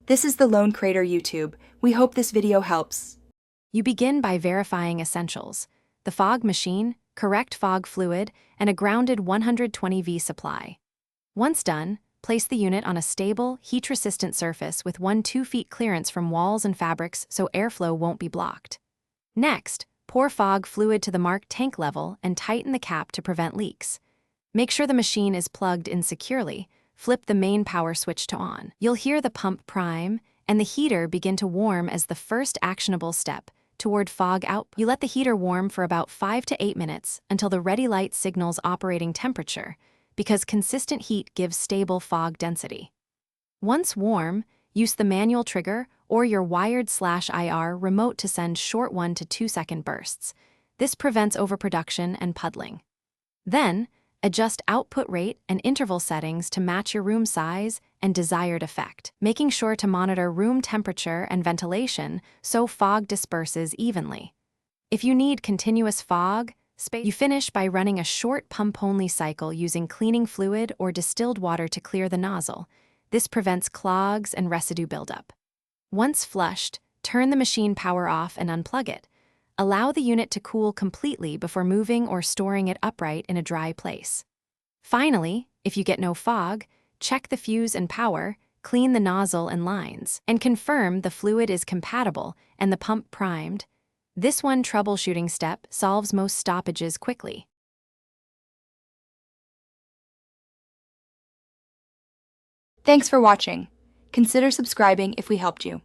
This is the Lone Crater YouTube. We hope this video helps. You begin by verifying essentials: the fog machine, correct fog fluid, and a grounded 120V supply. Once done, place the unit on a stable, heat-resistant surface with 1-2 feet clearance from walls and fabrics so airflow won't be blocked. Next, pour fog fluid to the marked tank level and tighten the cap to prevent leaks. Make sure the machine is plugged in securely. Flip the main power switch to on. You'll hear the pump prime and the heater begin to warm as the first actionable step toward fog output. You let the heater warm for about 5 to 8 minutes until the ready light signals operating temperature, because consistent heat gives stable fog density. Once warm, use the manual trigger or your wired/IR remote to send short 1 to 2 second bursts. This prevents overproduction and puddling. Then, adjust output rate and interval settings to match your room size and desired effect, making sure to monitor room temperature and ventilation so fog disperses evenly. If you need continuous fog space, you finish by running a short pump-only cycle using cleaning fluid or distilled water to clear the nozzle. This prevents clogs and residue buildup. Once flushed, turn the machine power off and unplug it. Allow the unit to cool completely before moving or storing it upright in a dry place. Finally, if you get no fog, check the fuse and power, clean the nozzle and lines, and confirm the fluid is compatible and the pump primed. This one troubleshooting step solves most stoppages quickly. Thanks for watching. Consider subscribing if we helped you.